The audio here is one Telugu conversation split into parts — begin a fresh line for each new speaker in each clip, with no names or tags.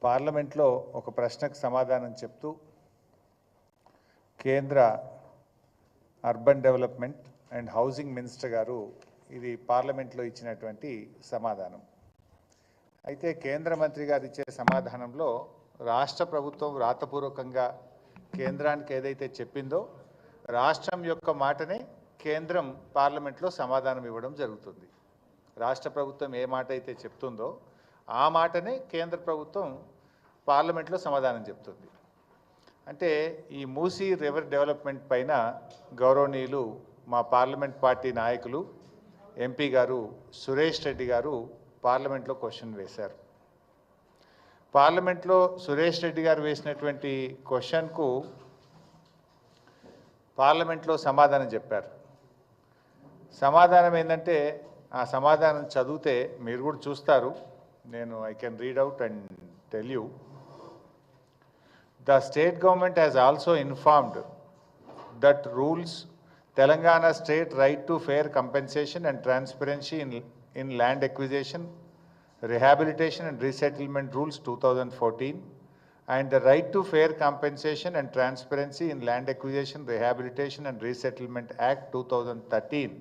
పార్లమెంట్లో ఒక ప్రశ్నకు సమాధానం చెప్తూ కేంద్ర urban development and housing minister గారు ఇది పార్లమెంట్లో ఇచ్చినటువంటి సమాధానం. అయితే కేంద్ర మంత్రి గారు ఇచ్చే సమాధానంలో రాష్ట్ర ప్రభుత్వం రాతపూర్వకంగా కేంద్రానికి ఏదైతే చెప్పిందో రాష్ట్రం యొక్క మాటనే కేంద్రం పార్లమెంట్లో సమాధానం ఇవ్వడం జరుగుతుంది. రాష్ట్ర ప్రభుత్వం ఏ మాట అయితే చెప్తుందో ఆ మాటనే కేంద్ర ప్రభుత్వం పార్లమెంట్లో సమాధానం చెప్తుంది. అంటే ఈ మూసీ రివర్ డెవలప్మెంట్ పైన గౌరవనీయులు మా పార్లమెంట్ పార్టీ నాయకులు ఎంపీ గారు సురేష్ రెడ్డి గారు పార్లమెంట్లో క్వశ్చన్ వేశారు. పార్లమెంట్లో సురేష్ రెడ్డి గారు వేసినటువంటి క్వశ్చన్కు పార్లమెంట్లో సమాధానం చెప్పారు. సమాధానం ఏంటంటే ఆ సమాధానం చదివితే మీరు కూడా చూస్తారు. నేను I can read out and tell you. The state government has also informed that rules Telangana state right to fair compensation and transparency in land acquisition, rehabilitation and resettlement rules 2014 and the right to fair compensation and transparency in land acquisition, rehabilitation and resettlement act 2013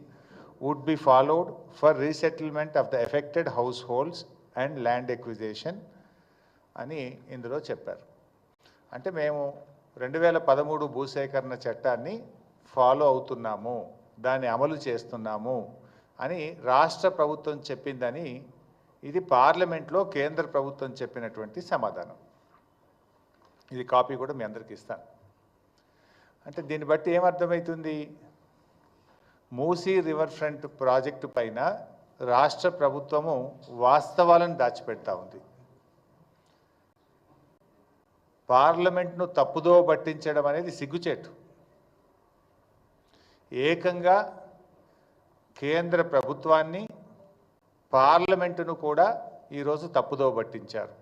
would be followed for resettlement of the affected households and land acquisition అని ఇందులో చెప్పారు. అంటే మేము 2013 భూసేకరణ చట్టాన్ని ఫాలో అవుతున్నాము, దాన్ని అమలు చేస్తున్నాము అని రాష్ట్ర ప్రభుత్వం చెప్పిందని ఇది పార్లమెంట్లో కేంద్ర ప్రభుత్వం చెప్పినటువంటి సమాధానం. ఇది కాపీ కూడా మీ అందరికీ ఇస్తాను. అంటే దీన్ని బట్టి ఏమర్థమవుతుంది? మూసీ రివర్ ఫ్రంట్ ప్రాజెక్టు పైన రాష్ట్ర ప్రభుత్వము వాస్తవాలను దాచిపెడతా ఉంది. పార్లమెంట్ను తప్పుదో పట్టించడం అనేది సిగ్గుచేటు. ఏకంగా కేంద్ర ప్రభుత్వాన్ని పార్లమెంటును కూడా ఈరోజు తప్పుదో పట్టించారు.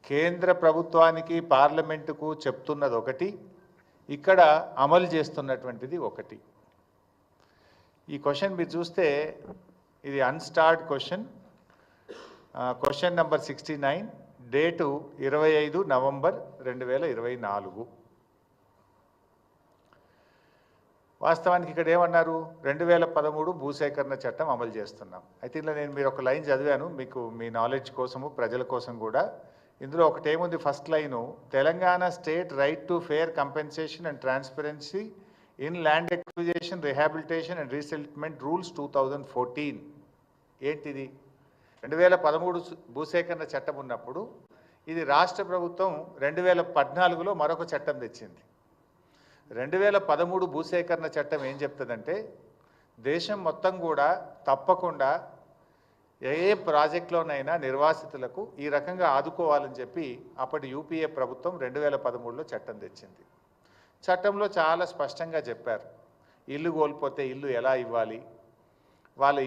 కేంద్ర ప్రభుత్వానికి పార్లమెంటుకు చెప్తున్నది ఒకటి, ఇక్కడ అమలు చేస్తున్నటువంటిది ఒకటి. ఈ క్వశ్చన్ మీరు చూస్తే ఇది unstarred question, question number 69, date 25 November 2024. వాస్తవానికి ఇక్కడ ఏమన్నారు? 2013 భూసేకరణ చట్టం అమలు చేస్తున్నాం. అయితే ఇలా నేను మీరు ఒక లైన్ చదివాను మీకు మీ నాలెడ్జ్ కోసము ప్రజల కోసం కూడా. ఇందులో ఒకటి ఏముంది? First line, Telangana state right to fair compensation and transparency in land acquisition, rehabilitation and resettlement rules 2014. ఏంటిది? 2013 భూసేకరణ చట్టం ఉన్నప్పుడు ఇది రాష్ట్ర ప్రభుత్వం 2014లో మరొక చట్టం తెచ్చింది. 2013 భూసేకరణ చట్టం ఏం చెప్తుందంటే దేశం మొత్తం కూడా తప్పకుండా ఏ ప్రాజెక్టులోనైనా నిర్వాసితులకు ఈ రకంగా ఆదుకోవాలని చెప్పి అప్పటి యూపీఏ ప్రభుత్వం 2013లో చట్టం తెచ్చింది. చట్టంలో చాలా స్పష్టంగా చెప్పారు ఇల్లు కోల్పోతే ఇల్లు ఎలా ఇవ్వాలి, వాళ్ళ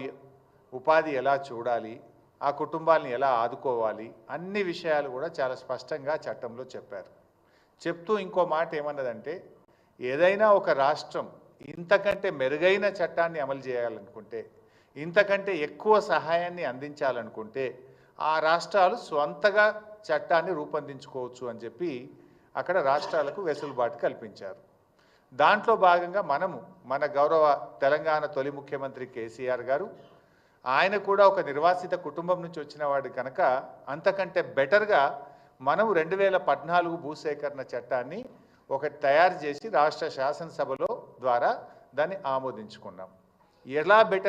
ఉపాధి ఎలా చూడాలి, ఆ కుటుంబాలను ఎలా ఆదుకోవాలి, అన్ని విషయాలు కూడా చాలా స్పష్టంగా చట్టంలో చెప్పారు. చెప్తూ ఇంకో మాట ఏమన్నదంటే ఏదైనా ఒక రాష్ట్రం ఇంతకంటే మెరుగైన చట్టాన్ని అమలు చేయాలనుకుంటే, ఇంతకంటే ఎక్కువ సహాయాన్ని అందించాలనుకుంటే ఆ రాష్ట్రాలు స్వంతగా చట్టాన్ని రూపొందించుకోవచ్చు అని చెప్పి అక్కడ రాష్ట్రాలకు వెసులుబాటు కల్పించారు. దాంట్లో భాగంగా మన గౌరవ తెలంగాణ తొలి ముఖ్యమంత్రి కేసీఆర్ గారు, ఆయన కూడా ఒక నిర్వాసిత కుటుంబం నుంచి వచ్చిన వాడు కనుక అంతకంటే బెటర్గా మనం 2014 భూసేకరణ చట్టాన్ని ఒకటి తయారు చేసి రాష్ట్ర శాసనసభలో ద్వారా దాన్ని ఆమోదించుకున్నాం. ఎలా బెటర్